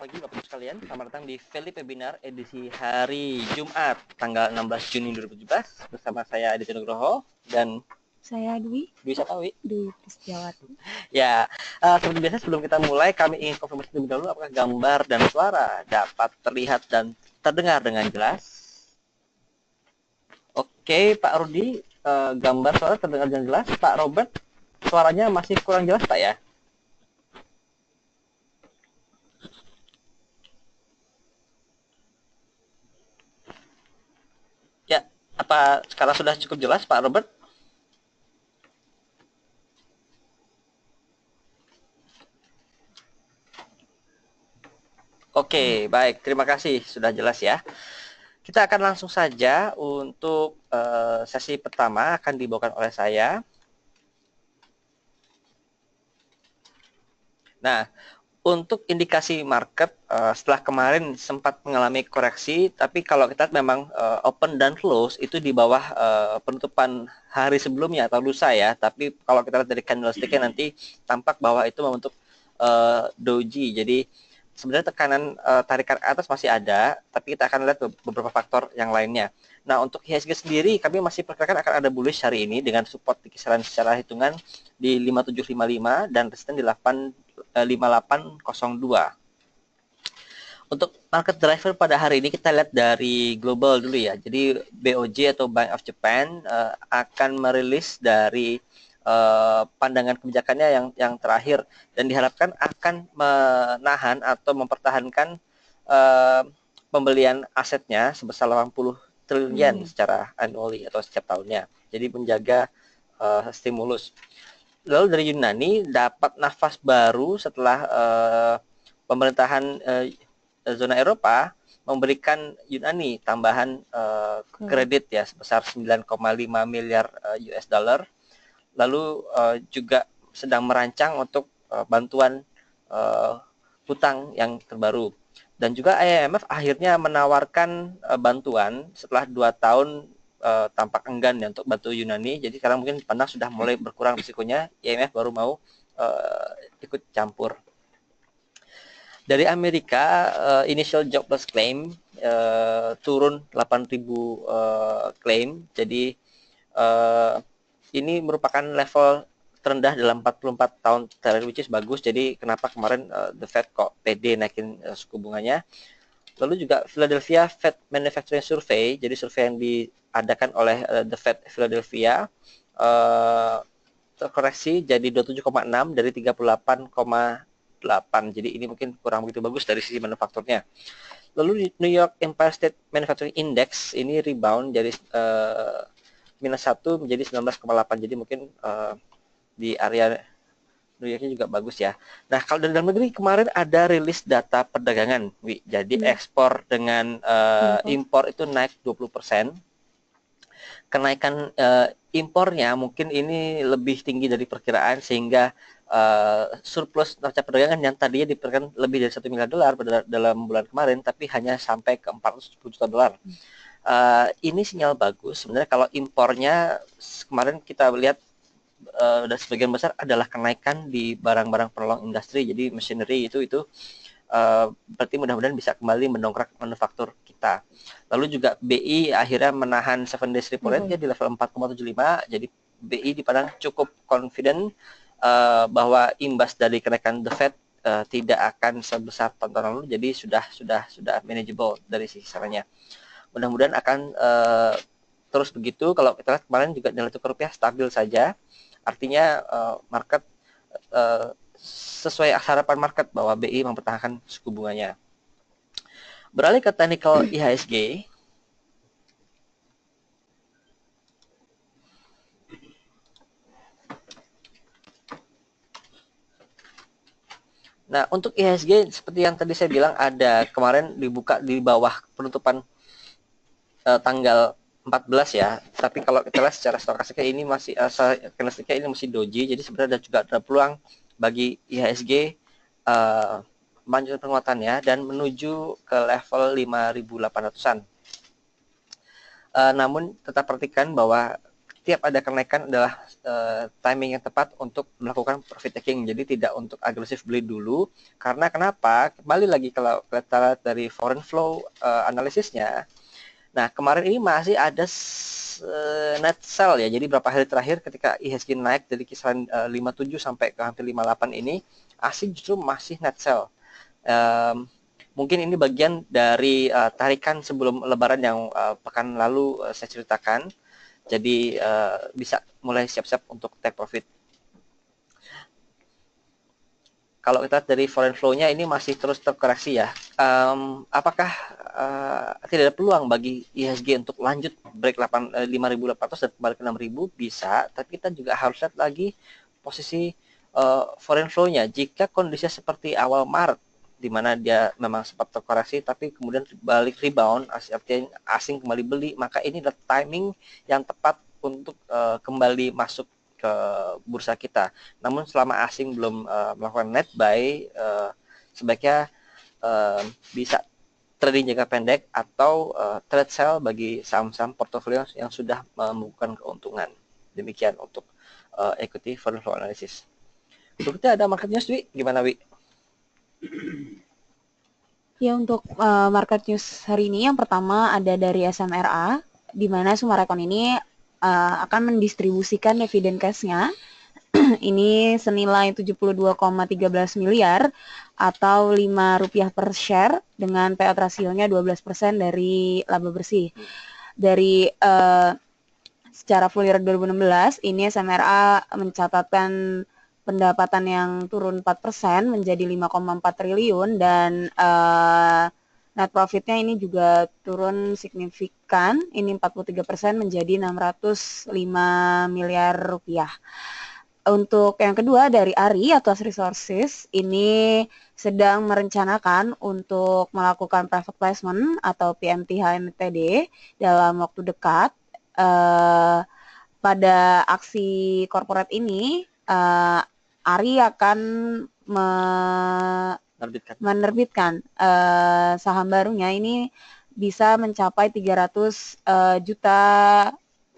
pagi Bapak Ibu sekalian, selamat datang di Veli Webinar edisi hari Jumat tanggal 16 Juni 2017 bersama saya Aditya Nugroho dan saya Dwi Satawi. Dwi Pristiawati. Ya, seperti biasa sebelum kita mulai kami ingin konfirmasi terlebih dahulu apakah gambar dan suara dapat terlihat dan terdengar dengan jelas. Oke, Pak Rudi, gambar suara terdengar dengan jelas. Pak Robert, suaranya masih kurang jelas Pak ya? Ya, apa sekarang sudah cukup jelas Pak Robert? Oke, baik. Terima kasih. Sudah jelas ya. Kita akan langsung saja untuk sesi pertama akan dibawakan oleh saya. Nah, untuk indikasi market setelah kemarin sempat mengalami koreksi, tapi kalau kita memang open dan close itu di bawah penutupan hari sebelumnya atau lusa ya. Tapi kalau kita lihat dari candlestick-nya nanti tampak bahwa itu membentuk doji. Jadi sebenarnya tekanan tarikan atas masih ada, tapi kita akan lihat beberapa faktor yang lainnya. Nah, untuk IHSG sendiri kami masih perkirakan akan ada bullish hari ini dengan support di kisaran secara hitungan di 5755 dan resisten di 5802. Untuk market driver pada hari ini kita lihat dari global dulu ya. Jadi BOJ atau Bank of Japan akan merilis dari pandangan kebijakannya yang terakhir dan diharapkan akan menahan atau mempertahankan pembelian asetnya sebesar 80 triliun secara annually atau setiap tahunnya. Jadi menjaga stimulus. Lalu dari Yunani dapat nafas baru setelah pemerintahan zona Eropa memberikan Yunani tambahan kredit ya sebesar 9,5 miliar US dollar. Lalu juga sedang merancang untuk bantuan hutang yang terbaru. Dan juga IMF akhirnya menawarkan bantuan setelah 2 tahun tampak enggan ya untuk bantu Yunani. Jadi sekarang mungkin dipandang sudah mulai berkurang risikonya, IMF baru mau ikut campur. Dari Amerika, initial jobless claim turun 8.000 claim. Jadi ini merupakan level terendah dalam 44 tahun terakhir, which is bagus. Jadi kenapa kemarin The Fed kok pede naikin suku bunganya. Lalu juga Philadelphia Fed Manufacturing Survey, jadi survei yang diadakan oleh The Fed Philadelphia, terkoreksi jadi 27,6 dari 38,8. Jadi ini mungkin kurang begitu bagus dari sisi manufakturnya. Lalu New York Empire State Manufacturing Index ini rebound jadi -1 menjadi 19,8. Jadi mungkin di area New York-nya juga bagus ya. Nah, kalau dari dalam negeri kemarin ada rilis data perdagangan, Wi. Jadi ekspor dengan impor itu naik 20%. Kenaikan impornya mungkin ini lebih tinggi dari perkiraan sehingga surplus neraca perdagangan yang tadinya diperkirakan lebih dari 1 miliar dolar dalam bulan kemarin, tapi hanya sampai ke 410 juta dolar. Ini sinyal bagus. Sebenarnya kalau impornya kemarin kita lihat dan sebagian besar adalah kenaikan di barang-barang penolong industri, jadi machinery itu berarti mudah-mudahan bisa kembali mendongkrak manufaktur kita. Lalu juga BI akhirnya menahan 7 days repo rate di level 4,75. Jadi BI dipandang cukup confident bahwa imbas dari kenaikan The Fed tidak akan sebesar tahun lalu, jadi sudah manageable dari sisi caranya. Mudah-mudahan akan terus begitu. Kalau kita lihat kemarin juga nilai tukar rupiah stabil saja, artinya market sesuai harapan market bahwa BI mempertahankan suku bunganya. Beralih ke technical IHSG. Nah, untuk IHSG seperti yang tadi saya bilang ada kemarin dibuka di bawah penutupan tanggal 14 ya. Tapi kalau kita lihat secara stokastiknya ini masih candlestick-nya ini masih doji. Jadi sebenarnya juga ada peluang bagi IHSG melanjutkan penguatannya dan menuju ke level 5.800-an. Namun tetap perhatikan bahwa setiap ada kenaikan adalah timing yang tepat untuk melakukan profit taking. Jadi tidak untuk agresif beli dulu. Karena kenapa? Kembali lagi kalau kita lihat dari foreign flow analisisnya. Nah, kemarin ini masih ada net sell ya. Jadi berapa hari terakhir ketika IHSG naik dari kisaran 57 sampai ke hampir 58 ini, asing justru masih net sell. Mungkin ini bagian dari tarikan sebelum lebaran yang pekan lalu saya ceritakan. Jadi bisa mulai siap-siap untuk take profit. Kalau kita lihat dari foreign flow-nya ini masih terus terkoreksi ya. Apakah tidak ada peluang bagi IHSG untuk lanjut break 5.800 dan kembali ke 6.000? Bisa, tapi kita juga harus lihat lagi posisi foreign flow-nya. Jika kondisinya seperti awal Maret, di mana dia memang sempat terkoreksi, tapi kemudian balik rebound, artinya asing kembali beli, maka ini adalah timing yang tepat untuk kembali masuk ke bursa kita. Namun selama asing belum melakukan net buy, sebaiknya bisa trading jangka pendek atau trade sell bagi saham-saham portofolio yang sudah membukukan keuntungan. Demikian untuk equity foreign flow analysis. Berikutnya ada market news, Wi. Gimana, Wi? Ya, untuk market news hari ini yang pertama ada dari SMRA, di mana Summarecon ini akan mendistribusikan dividen cash-nya ini senilai 72,13 miliar atau Rp5 per share dengan payout rasionya 12% dari laba bersih. Dari secara full year 2016 ini SMRA mencatatkan pendapatan yang turun 4% menjadi 5,4 triliun dan net profitnya ini juga turun signifikan, ini 43% menjadi 605 miliar rupiah. Untuk yang kedua dari ARI atau Resources, ini sedang merencanakan untuk melakukan private placement atau PMT-HMTD dalam waktu dekat. Pada aksi corporate ini, ARI akan menerbitkan saham barunya ini bisa mencapai 300 juta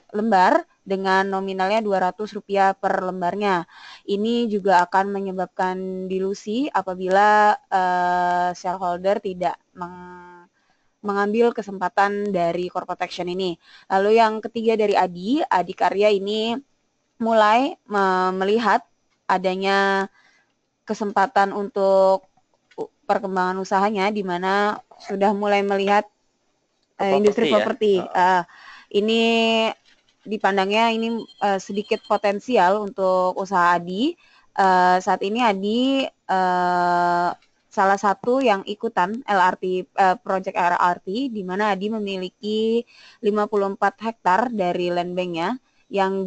lembar dengan nominalnya Rp200 per lembarnya. Ini juga akan menyebabkan dilusi apabila shareholder tidak mengambil kesempatan dari corporate action ini. Lalu yang ketiga dari Adi Karya ini mulai melihat adanya kesempatan untuk perkembangan usahanya di mana sudah mulai melihat industri properti. Ini dipandangnya ini sedikit potensial untuk usaha Adi. Saat ini Adi salah satu yang ikutan LRT project LRT di mana Adi memiliki 54 hektar dari land bank-nya yang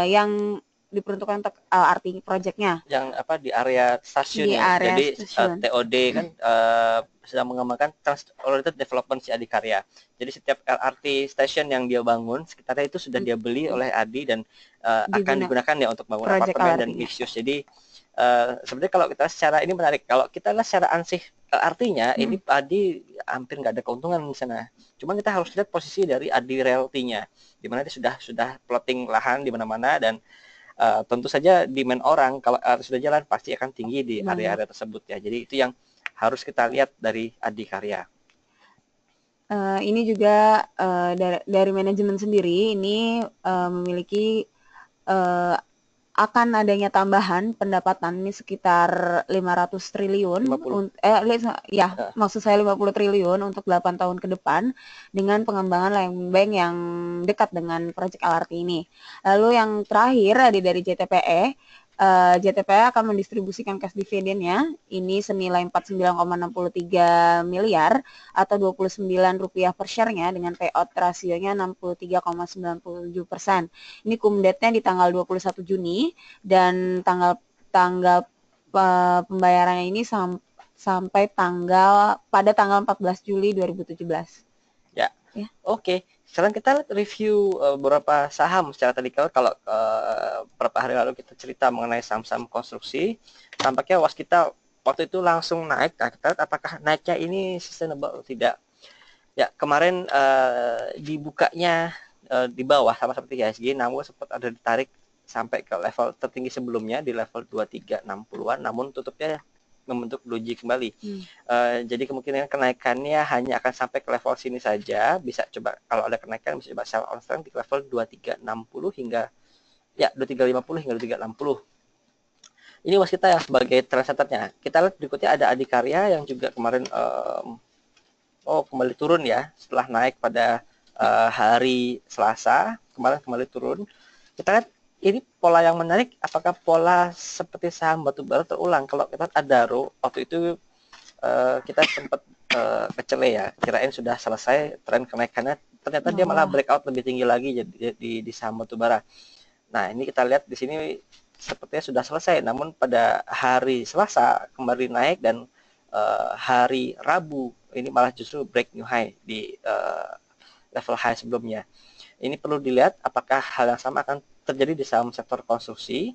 yang diperuntukkan untuk LRT project-nya. Yang apa di area stasiun di ya. Area Jadi stasiun. TOD kan sedang mengembangkan Transit Development si Adi Karya. Jadi setiap LRT station yang dia bangun sekitarnya itu sudah dia beli oleh Adi dan akan digunakan ya untuk bangun apartemen dan mixed use. Jadi sebenarnya kalau kita secara ini menarik, kalau kita lihat secara ansih LRT-nya ini Adi hampir nggak ada keuntungan di sana. Cuma kita harus lihat posisi dari Adi Realty-nya, di mana dia sudah plotting lahan di mana-mana dan tentu saja demand orang kalau sudah jalan pasti akan tinggi di area-area tersebut ya. Jadi itu yang harus kita lihat dari Adi Karya. Ini juga dari manajemen sendiri ini memiliki akan adanya tambahan pendapatan ini sekitar 500 triliun maksud saya 50 triliun untuk 8 tahun ke depan dengan pengembangan land bank yang dekat dengan proyek LRT ini. Lalu yang terakhir ada dari JTPE. JTPE akan mendistribusikan cash dividennya ini senilai 49,63 miliar atau Rp29 per share-nya dengan payout rasionya 63,97%. Ini kumdatnya di tanggal 21 Juni dan tanggal pembayarannya ini sampai pada tanggal 14 Juli 2017. Ya. Oke. Sekarang kita review beberapa saham secara tadi kalau beberapa hari lalu kita cerita mengenai saham-saham konstruksi, tampaknya kita waktu itu langsung naik. Nah, kita lihat apakah naiknya ini sustainable atau tidak. Ya, kemarin dibukanya di bawah sama seperti IHSG, namun sempat ada ditarik sampai ke level tertinggi sebelumnya di level 2360-an, namun tutupnya membentuk doji kembali. Jadi kemungkinan kenaikannya hanya akan sampai ke level sini saja. Bisa coba kalau ada kenaikan bisa coba sell on strength di level 2360 hingga 2350 hingga 2360. Ini waskita yang sebagai trendsetternya. Kita lihat berikutnya ada Adikarya yang juga kemarin kembali turun ya setelah naik pada hari Selasa, kemarin kembali turun. Kita lihat ini pola yang menarik, apakah pola seperti saham batubara terulang. Kalau kita lihat Adaro waktu itu kita sempat kecele ya, kirain sudah selesai tren kenaikannya, ternyata dia malah breakout lebih tinggi lagi di saham batubara. Nah, ini kita lihat di sini sepertinya sudah selesai, namun pada hari Selasa kembali naik dan hari Rabu ini malah justru break new high di level high sebelumnya. Ini perlu dilihat apakah hal yang sama akan terjadi di saham sektor konstruksi.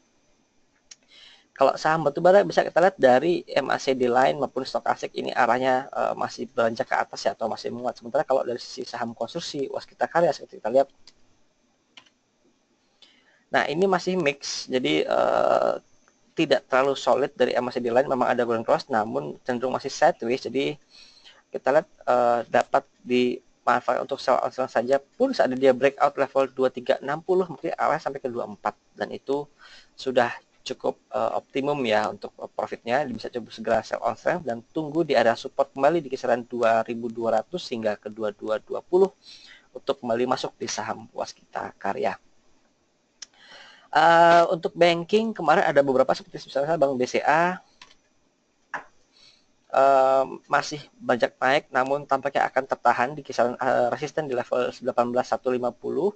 Kalau saham batubara bisa kita lihat dari MACD line maupun stokastik ini arahnya masih beranjak ke atas ya, atau masih menguat. Sementara kalau dari sisi saham konstruksi, waskita karya seperti kita lihat, nah ini masih mix, jadi tidak terlalu solid dari MACD line, memang ada golden cross namun cenderung masih sideways. Jadi kita lihat dapat dimanfaatkan untuk sell on saja, pun saat dia breakout level 2360 mungkin arah sampai ke 24, dan itu sudah cukup optimum ya untuk profitnya. Bisa coba segera sell on strength dan tunggu di area support kembali di kisaran 2200 hingga ke 2220 untuk kembali masuk di saham waskita karya. Untuk banking kemarin ada beberapa seperti misalnya Bank BCA masih banyak naik, namun tampaknya akan tertahan di kisaran resisten di level 18150.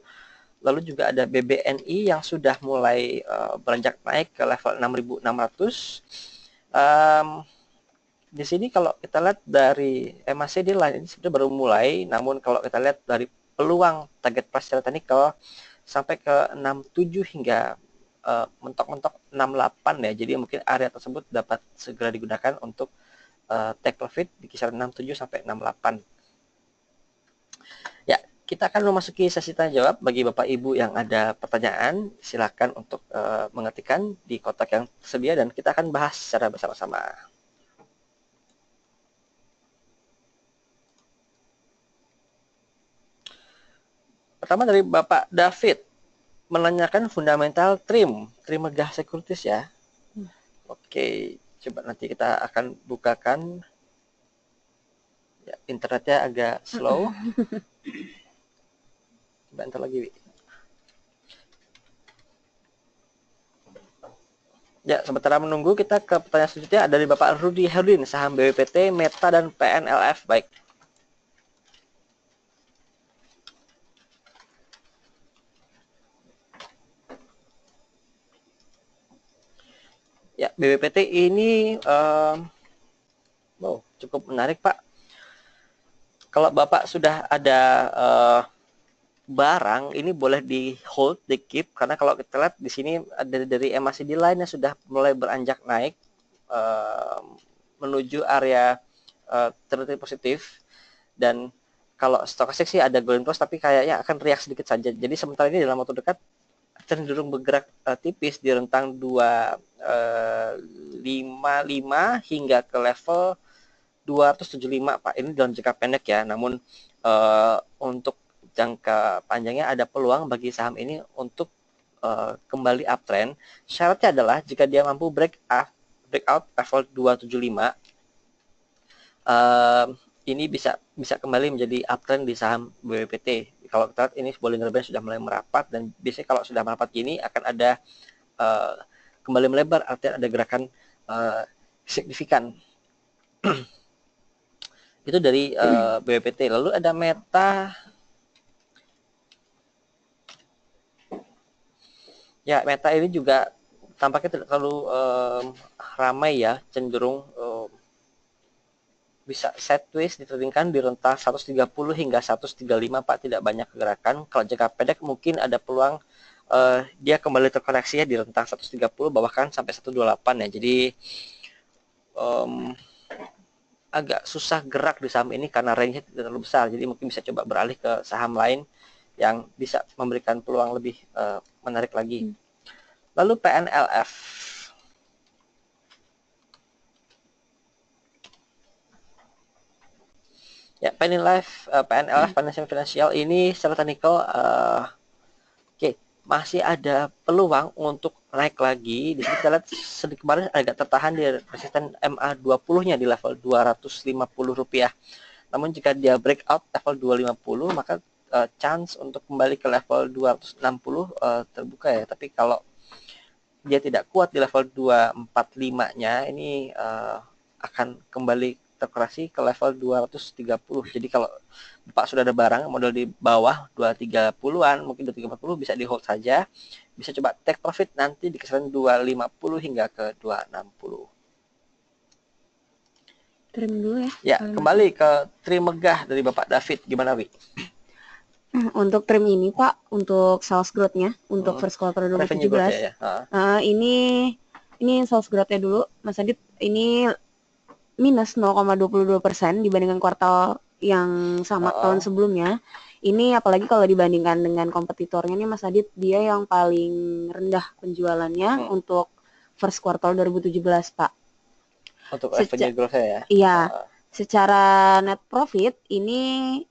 Lalu juga ada BBNI yang sudah mulai beranjak naik ke level 6600. Di sini kalau kita lihat dari MACD line ini sebenarnya baru mulai, namun kalau kita lihat dari peluang target price secara teknikal sampai ke 67 hingga mentok-mentok 68 ya. Jadi mungkin area tersebut dapat segera digunakan untuk take profit di kisaran 67 sampai 68. Ya, kita akan memasuki sesi tanya jawab. Bagi Bapak Ibu yang ada pertanyaan, silakan untuk mengetikkan di kotak yang tersedia dan kita akan bahas secara bersama-sama. Pertama dari Bapak David menanyakan fundamental TRIM Megah Securities ya. Oke, coba nanti kita akan bukakan. Ya, internetnya agak slow. Coba ntar lagi. Ya, sementara menunggu kita ke pertanyaan selanjutnya ada dari Bapak Rudi Herdin, saham BWPT, Meta dan PNLF. Baik. Ya, BWPT ini cukup menarik Pak. Kalau Bapak sudah ada barang, ini boleh di hold, di keep, karena kalau kita lihat di sini ada dari MACD line yang sudah mulai beranjak naik menuju area territory positif, dan kalau stokastik sih ada golden cross tapi kayaknya akan reaksi sedikit saja. Jadi sementara ini dalam waktu dekat cenderung bergerak tipis di rentang 255 hingga ke level 275 Pak. Ini dalam jangka pendek ya. Namun untuk jangka panjangnya ada peluang bagi saham ini untuk kembali uptrend. Syaratnya adalah jika dia mampu breakout level 275, ini bisa kembali menjadi uptrend di saham BWPT. Kalau kita lihat ini Bollinger Band sudah mulai merapat, dan biasanya kalau sudah merapat gini akan ada kembali melebar, artinya ada gerakan signifikan. Itu dari BWPT. Lalu ada Meta. Ya, Meta ini juga tampaknya tidak terlalu ramai ya, cenderung bisa sideways diteringkan di rentang 130 hingga 135 Pak, tidak banyak gerakan. Kalau jangka pendek mungkin ada peluang dia kembali terkoreksi ya di rentang 130 bahkan sampai 128 ya. Jadi agak susah gerak di saham ini karena range-nya tidak terlalu besar. Jadi mungkin bisa coba beralih ke saham lain yang bisa memberikan peluang lebih menarik lagi. Lalu PNLF. Ya, PNLF Financial ini secara teknikal masih ada peluang untuk naik lagi. Di sini kita lihat sedikit kemarin agak tertahan di resisten MA20-nya di level Rp250. Namun jika dia breakout level 250, maka chance untuk kembali ke level 260 terbuka ya. Tapi kalau dia tidak kuat di level 245-nya, ini akan kembali terkoreksi ke level 230. Jadi kalau Bapak sudah ada barang modal di bawah 230-an, mungkin 240, bisa di hold saja. Bisa coba take profit nanti di kisaran 250 hingga ke 260. Trim dulu ya. Ya, kembali ke Trimegah dari Bapak David. Gimana, Wi? Untuk trim ini Pak, untuk sales growth-nya untuk first quarter 2017, ini sales growth-nya dulu, Mas Adit, ini minus 0,22% dibandingkan kuartal yang sama tahun sebelumnya. Ini apalagi kalau dibandingkan dengan kompetitornya nih Mas Adit, dia yang paling rendah penjualannya untuk first quartal 2017 Pak. Untuk revenue growth ya? Iya, secara net profit ini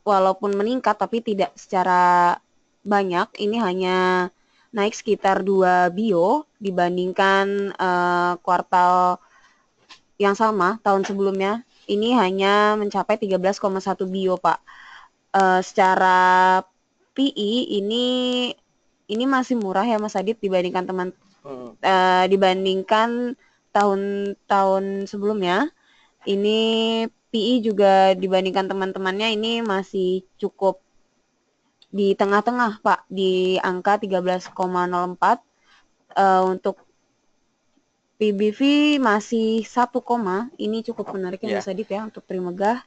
walaupun meningkat tapi tidak secara banyak, ini hanya naik sekitar 2 bio dibandingkan kuartal yang sama tahun sebelumnya. Ini hanya mencapai 13,1 bio Pak. Secara PE ini masih murah ya Mas Adit dibandingkan dibandingkan tahun-tahun sebelumnya. Ini PE juga dibandingkan teman-temannya ini masih cukup di tengah-tengah Pak, di angka 13,04. Untuk PBV masih 1, ini cukup menarik ya Mas Adit ya untuk Trimegah.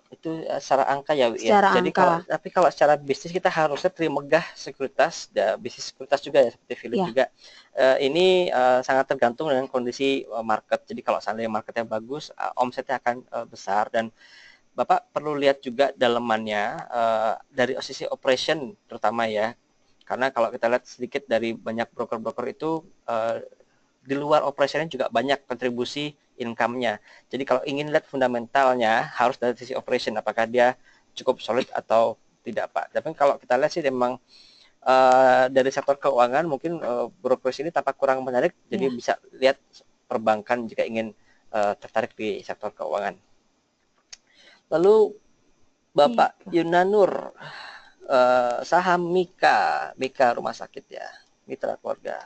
Itu secara angka ya, secara jadi angka. kalau secara bisnis kita harusnya Trimegah sekuritas, bisnis sekuritas juga ya seperti Philip juga. Ini sangat tergantung dengan kondisi market. Jadi kalau seandainya marketnya bagus, omsetnya akan besar, dan Bapak perlu lihat juga dalemannya dari sisi operation terutama ya. Karena kalau kita lihat sedikit dari banyak broker-broker itu di luar operasionalnya juga banyak kontribusi income-nya. Jadi kalau ingin lihat fundamentalnya harus dari sisi operation, apakah dia cukup solid atau tidak Pak. Tapi kalau kita lihat sih memang dari sektor keuangan mungkin brokerage ini tampak kurang menarik, jadi bisa lihat perbankan jika ingin tertarik di sektor keuangan. Lalu Bapak Yunanur, saham Mika rumah sakit ya, mitra keluarga.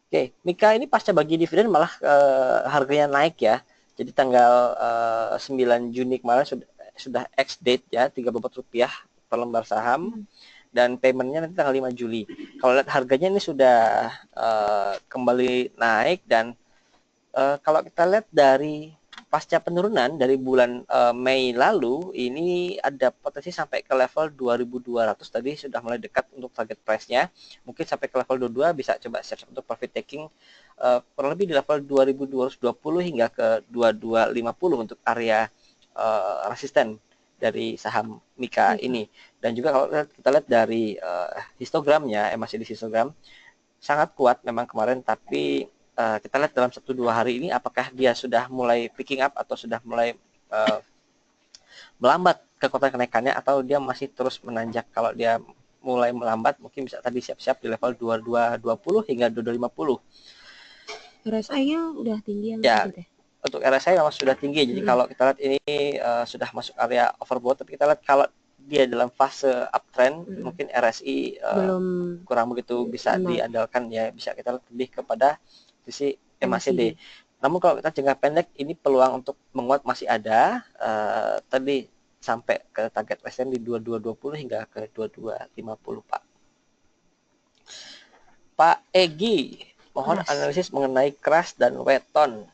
Oke, Mika ini pasca bagi dividen malah harganya naik ya. Jadi tanggal 9 Juni kemarin sudah ex-date ya, Rp34 per lembar saham. Dan paymentnya nanti tanggal 5 Juli. Kalau lihat harganya ini sudah kembali naik, dan kalau kita lihat dari pasca penurunan dari bulan Mei lalu, ini ada potensi sampai ke level 2.200 tadi, sudah mulai dekat untuk target price-nya. Mungkin sampai ke level 22 bisa coba siap-siap untuk profit taking, kurang lebih di level 2.220 hingga ke 2.250 untuk area resisten dari saham Mika ini. Dan juga kalau kita lihat dari histogramnya, MACD histogram sangat kuat memang kemarin, tapi kita lihat dalam 1-2 hari ini apakah dia sudah mulai picking up atau sudah mulai melambat kekuatan kenaikannya, atau dia masih terus menanjak. Kalau dia mulai melambat, mungkin bisa tadi siap-siap di level 2220 hingga 2250. RSI-nya udah tinggi ya. Untuk RSI memang sudah tinggi. Jadi kalau kita lihat ini sudah masuk area overbought, tapi kita lihat kalau dia dalam fase uptrend, mungkin RSI belum kurang begitu bisa diandalkan ya, bisa kita lihat lebih kepada sisi MACD. Namun kalau kita jangka pendek, ini peluang untuk menguat masih ada. Tadi sampai ke target resisten di 2220 hingga ke 2250 Pak. Pak Egi, mohon analisis mengenai Crush dan Weton.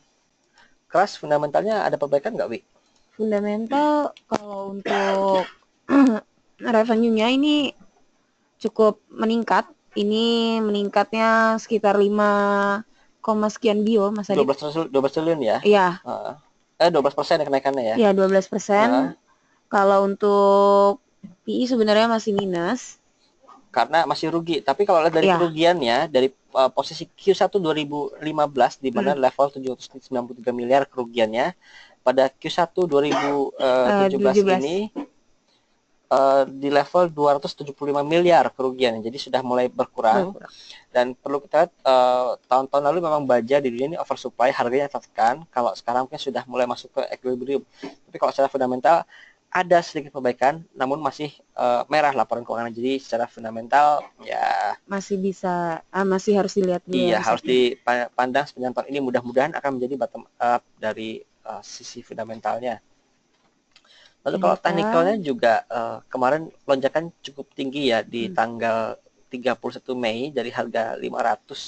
Crush fundamentalnya ada perbaikan nggak, Wi? Fundamental kalau untuk revenue-nya ini cukup meningkat. Ini meningkatnya sekitar 5, sekian bio, Mas Adit. 12 triliun ya? Iya. 12% ya kenaikannya ya. Ya, 12%. Nah, Kalau untuk PI sebenarnya masih minus. karena masih rugi. Tapi kalau lihat dari Ya. kerugiannya, dari posisi Q1 2015 di mana level 793 miliar kerugiannya, pada Q1 2017 17. ini di level 275 miliar kerugian. Jadi sudah mulai berkurang. Dan perlu kita lihat, tahun-tahun lalu memang baja di dunia ini oversupply, harganya tertekan. Kalau sekarang mungkin sudah mulai masuk ke equilibrium. Tapi kalau secara fundamental ada sedikit perbaikan, namun masih merah laporan keuangan. Jadi secara fundamental ya masih bisa, masih harus dilihat dulu iya ya. harus dipandang sepanjang tahun ini, mudah-mudahan akan menjadi bottom up dari sisi fundamentalnya. Lalu kalau teknikalnya juga kemarin lonjakan cukup tinggi ya di tanggal 31 Mei dari harga 515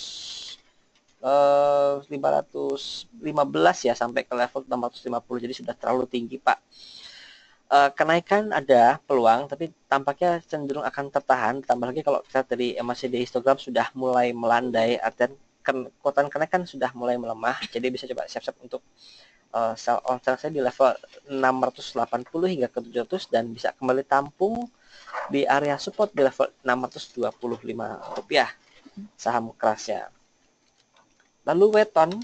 ya sampai ke level 650, jadi sudah terlalu tinggi Pak. Kenaikan ada peluang tapi tampaknya cenderung akan tertahan, tambah lagi kalau kita dari MACD histogram sudah mulai melandai, artinya kekuatan kenaikan sudah mulai melemah, jadi bisa coba siap-siap untuk sell on saya di level 680 hingga ke 700 dan bisa kembali tampung di area support di level 625 rupiah saham kerasnya. Lalu weton,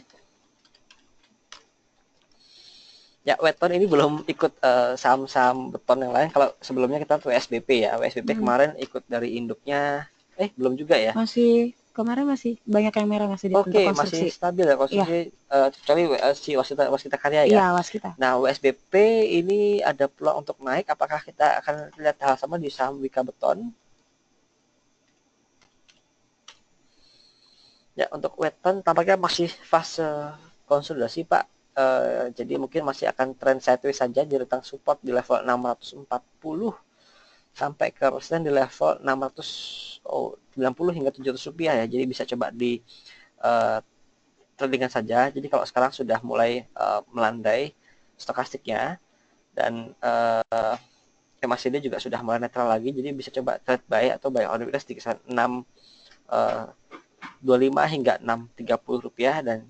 ya weton ini belum ikut saham-saham beton yang lain. Kalau sebelumnya kita tuh WSBP ya, WSBP kemarin ikut dari induknya, belum juga ya. Masih kemarin masih banyak yang merah masih untuk Oke, masih konstruksi. stabil ya konstruksi, kecuali si Waskita Karya ya. Iya, Waskita. Nah, WSBP ini ada peluang untuk naik. Apakah kita akan lihat hal sama di saham Wika Beton? Ya, untuk weton tampaknya masih fase konsolidasi, Pak. Jadi mungkin masih akan trend sideways saja di rentang support di level 640 sampai ke resistance di level 690 hingga 700 rupiah ya. Jadi bisa coba di tradingan saja. Jadi kalau sekarang sudah mulai melandai stokastiknya dan MACD juga sudah mulai netral lagi, jadi bisa coba trade buy atau buy on weakness di kisaran 625 hingga 630 rupiah dan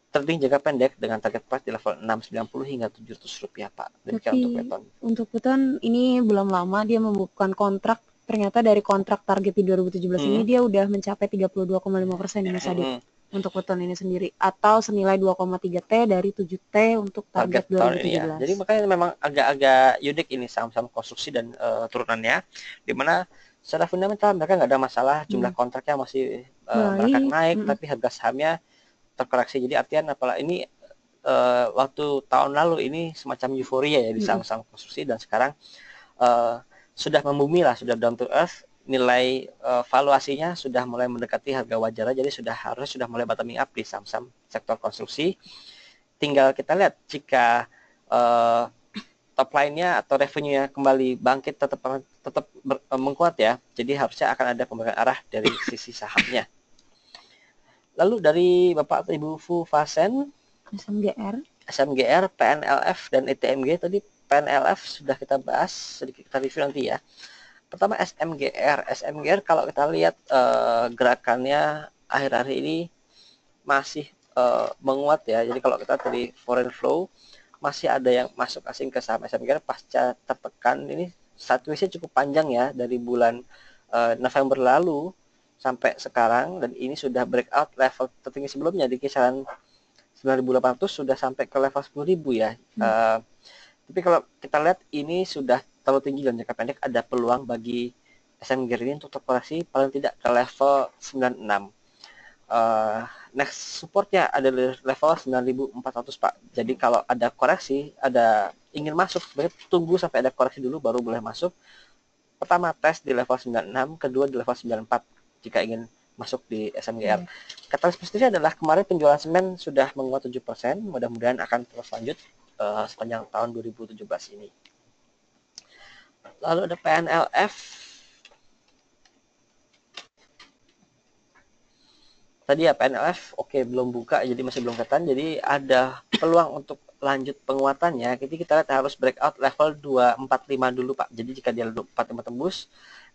trading jangka pendek dengan target price di level 690 hingga 700 rupiah Pak. Demikian untuk weton. Untuk weton ini belum lama dia membukukan kontrak, ternyata dari kontrak target di 2017 ini dia udah mencapai 32,5% di Mas Adit. Untuk weton ini sendiri atau senilai 2,3 T dari 7 T untuk target 2017. Tahun ini ya. Jadi makanya memang agak-agak unik ini saham-saham konstruksi dan turunannya, di mana secara fundamental mereka nggak ada masalah, jumlah kontraknya masih mereka naik, tapi harga sahamnya terkoreksi. Jadi artian apalah ini waktu tahun lalu ini semacam euforia ya di saham-saham konstruksi, dan sekarang sudah membumi lah, sudah down to earth, nilai valuasinya sudah mulai mendekati harga wajar, jadi harusnya sudah mulai bottoming up di saham-saham sektor konstruksi. Tinggal kita lihat jika top line-nya atau revenue-nya kembali bangkit, tetap menguat ya. Jadi harusnya akan ada pembalikan arah dari sisi sahamnya. Lalu dari Bapak atau Ibu Fu Fasen, SMGR, PNLF dan ETMG. Tadi PNLF sudah kita bahas, sedikit kita review nanti ya. Pertama SMGR kalau kita lihat gerakannya akhir-akhir ini masih menguat ya. Jadi kalau kita dari foreign flow masih ada yang masuk asing ke saham SMGR pasca tertekan. Ini sideways-nya cukup panjang ya dari bulan November lalu sampai sekarang, dan ini sudah breakout level tertinggi sebelumnya di kisaran 9.800, sudah sampai ke level 10.000 ya. Tapi kalau kita lihat ini sudah terlalu tinggi dalam jangka pendek, ada peluang bagi SMGR ini untuk terkoreksi paling tidak ke level 96. Next supportnya ada level 9.400 Pak. Jadi kalau ada koreksi, ada ingin masuk, sebenarnya tunggu sampai ada koreksi dulu baru boleh masuk. Pertama tes di level 96, kedua di level 94 jika ingin masuk di SMGR. Katalis positifnya adalah kemarin penjualan semen sudah menguat 7%, mudah-mudahan akan terus lanjut sepanjang tahun 2017 ini. Lalu ada PNLF. Tadi ya PNLF belum buka, jadi masih belum kelihatan, jadi ada peluang untuk lanjut penguatannya. Jadi kita lihat harus breakout level 245 dulu Pak. Jadi jika dia 245 tembus,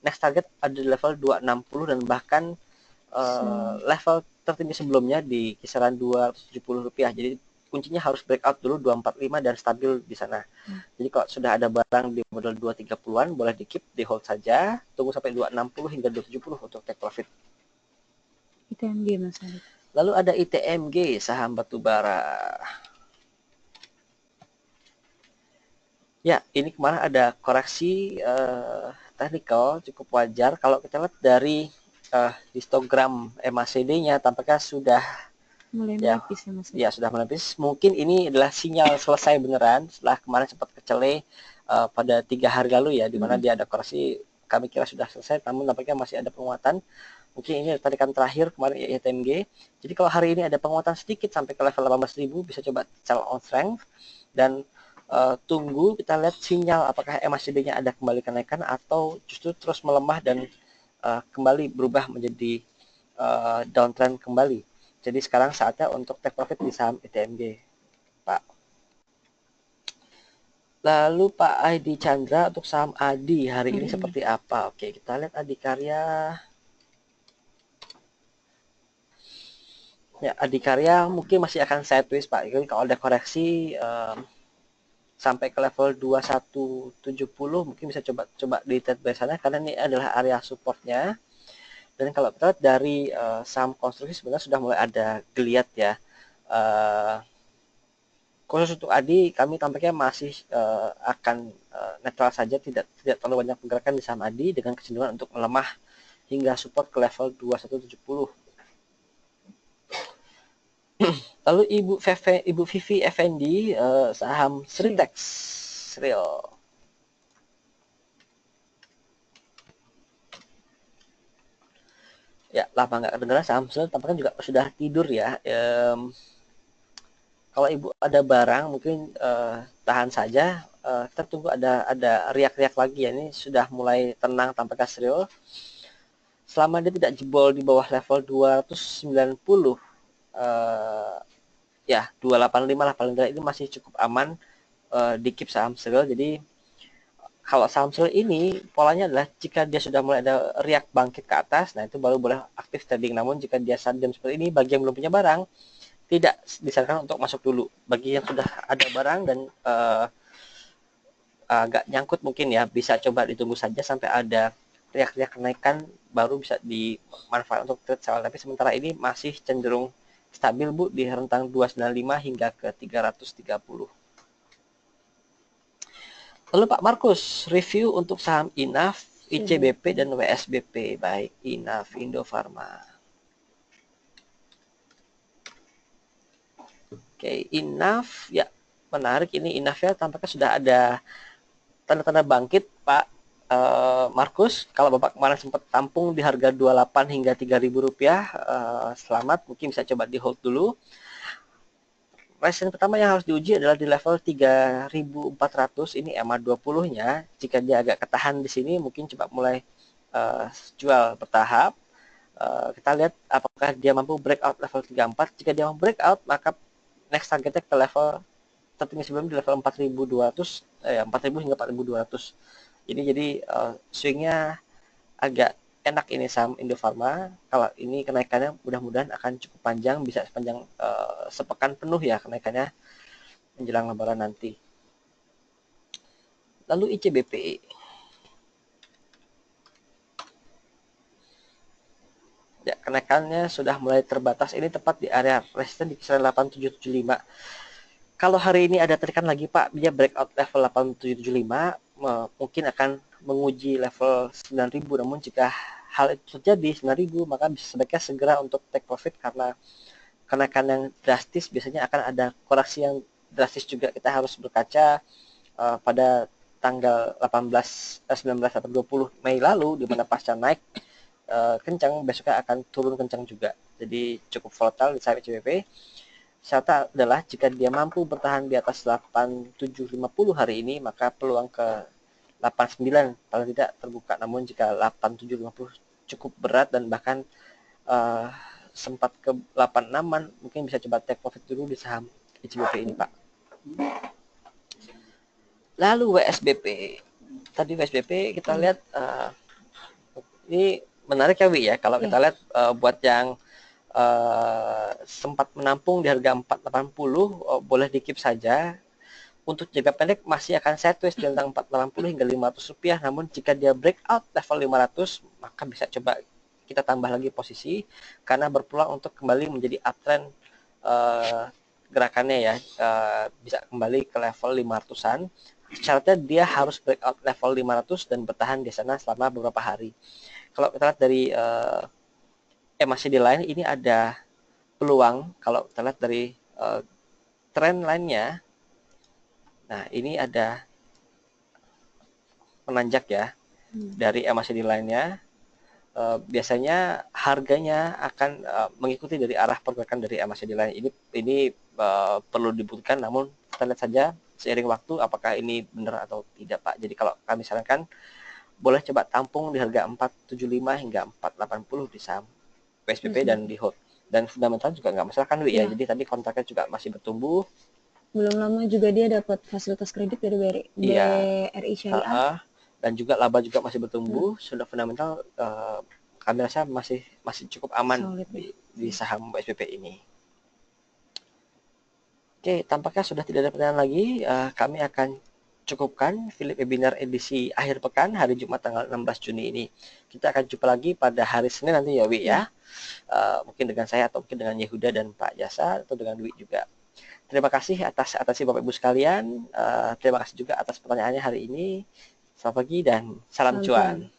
next target ada di level 260 dan bahkan level tertinggi sebelumnya di kisaran 270 rupiah. Jadi kuncinya harus breakout dulu 245 dan stabil di sana. Jadi kalau sudah ada barang di model 230-an boleh di keep, di hold saja, tunggu sampai 260 hingga 270 untuk take profit. ITMG Mas Adit. Lalu ada ITMG, saham batubara. Ya, ini kemarin ada koreksi technical cukup wajar. Kalau kita lihat dari histogram MACD-nya tampaknya sudah mulai menipis ya Mas. Ya, sudah menipis. Mungkin ini adalah sinyal selesai beneran setelah kemarin sempat kecele pada 3 hari lalu ya, di mana dia ada koreksi. Kami kira sudah selesai, namun tampaknya masih ada penguatan. Mungkin ini tarikan terakhir kemarin ITMG. Jadi kalau hari ini ada penguatan sedikit sampai ke level 18.000, bisa coba sell on strength dan tunggu kita lihat sinyal apakah MACD-nya ada kembali kenaikan atau justru terus melemah dan kembali berubah menjadi downtrend kembali. Jadi sekarang saatnya untuk take profit di saham ITMG, Pak. Lalu Pak Adi Chandra untuk saham ADI hari ini seperti apa? Oke, kita lihat Adikarya. Ya, Adikarya mungkin masih akan sideways, Pak. Jadi kalau ada koreksi sampai ke level 2170 mungkin bisa coba di trade by sana karena ini adalah area supportnya. Dan kalau kita lihat dari saham konstruksi sebenarnya sudah mulai ada geliat ya. Khusus untuk ADI kami tampaknya masih akan netral saja, tidak terlalu banyak pergerakan di saham ADI dengan kecenderungan untuk melemah hingga support ke level 2170. Lalu Ibu Vivi Effendi saham Sritex Real. Ya, lama nggak kedengeran saham Sril tampaknya juga sudah tidur ya. Kalau Ibu ada barang mungkin tahan saja. Kita tunggu ada riak-riak lagi ya. Ini sudah mulai tenang tampaknya Sril. Selama dia tidak jebol di bawah level 290 ya 285 lah paling tidak, ini masih cukup aman di keep saham Sril. Jadi kalau saham Sril ini polanya adalah jika dia sudah mulai ada riak bangkit ke atas, nah itu baru boleh aktif trading. Namun jika dia sadam seperti ini, bagi yang belum punya barang tidak disarankan untuk masuk dulu. Bagi yang sudah ada barang dan agak nyangkut mungkin ya, bisa coba ditunggu saja sampai ada riak-riak kenaikan baru bisa dimanfaatkan untuk trade sell. Tapi sementara ini masih cenderung stabil Bu di rentang 295 hingga ke 330. Lalu Pak Markus, review untuk saham INAF, ICBP dan WSBP. Baik, INAF Indofarma. Oke, INAF ya menarik ini. INAF ya tampaknya sudah ada tanda-tanda bangkit Pak Markus. Kalau Bapak kemarin sempat tampung di harga 28 hingga 3.000 rupiah, selamat, mungkin bisa coba di hold dulu. Resistance pertama yang harus diuji adalah di level 3.400, ini EMA 20-nya. Jika dia agak ketahan di sini, mungkin coba mulai jual bertahap. Kita lihat apakah dia mampu breakout level 34. Jika dia mampu breakout, maka next targetnya ke level tertinggi sebelum di level 4.200, 4.000 hingga 4.200. Jadi swingnya agak enak ini saham Indofarma. Kalau ini kenaikannya mudah-mudahan akan cukup panjang, bisa sepanjang sepekan penuh ya kenaikannya menjelang lebaran nanti. Lalu ICBP. Ya, kenaikannya sudah mulai terbatas. Ini tepat di area resisten di kisaran 8775. Kalau hari ini ada tarikan lagi Pak, dia breakout level 8775, mungkin akan menguji level 9.000. Namun jika hal itu terjadi 9.000, maka sebaiknya segera untuk take profit karena kenaikan yang drastis biasanya akan ada koreksi yang drastis juga. Kita harus berkaca pada tanggal 19 atau 20 Mei lalu, di mana pasca naik kencang, besoknya akan turun kencang juga. Jadi cukup volatile di saham ICBP. Syaratnya adalah jika dia mampu bertahan di atas 8750 hari ini, maka peluang ke 89 paling tidak terbuka. Namun jika 8750 cukup berat dan bahkan sempat ke 86-an, mungkin bisa coba take profit dulu di saham ICBP ini Pak. Lalu WSBP. Tadi WSBP kita lihat ini menarik ya Wi ya, kalau kita lihat buat yang sempat menampung di harga 480, boleh di-keep saja. Untuk jangka pendek masih akan sideways di antara 480 hingga 500 rupiah. Namun jika dia breakout level 500, maka bisa coba kita tambah lagi posisi karena berpeluang untuk kembali menjadi uptrend gerakannya ya, bisa kembali ke level 500-an. Syaratnya dia harus breakout level 500 dan bertahan di sana selama beberapa hari. Kalau kita lihat dari MACD line, ini ada peluang kalau kita lihat dari trend line-nya. Nah, ini ada menanjak ya dari MACD line-nya. Biasanya harganya akan mengikuti dari arah pergerakan dari MACD line. Ini perlu dibutuhkan, namun kita lihat saja seiring waktu apakah ini benar atau tidak, Pak. Jadi kalau kami sarankan boleh coba tampung di harga 475 hingga 480 di saham PSBP dan di hold. Dan fundamental juga nggak masalah kan, Wi ya. Jadi tadi kontraknya juga masih bertumbuh. Belum lama juga dia dapat fasilitas kredit dari BRI Syariah. Dan juga laba juga masih bertumbuh. Sudah fundamental, kami rasa masih cukup aman di saham PSBP ini. Oke, tampaknya sudah tidak ada pertanyaan lagi. Kami akan cukupkan Philip webinar edisi akhir pekan hari Jumat tanggal 16 Juni ini. Kita akan jumpa lagi pada hari Senin nanti ya, Wi ya. Mungkin dengan saya atau mungkin dengan Yehuda dan Pak Jasa atau dengan Dwi juga. Terima kasih atas Bapak Ibu sekalian. Terima kasih juga atas pertanyaannya hari ini. Selamat pagi dan salam cuan.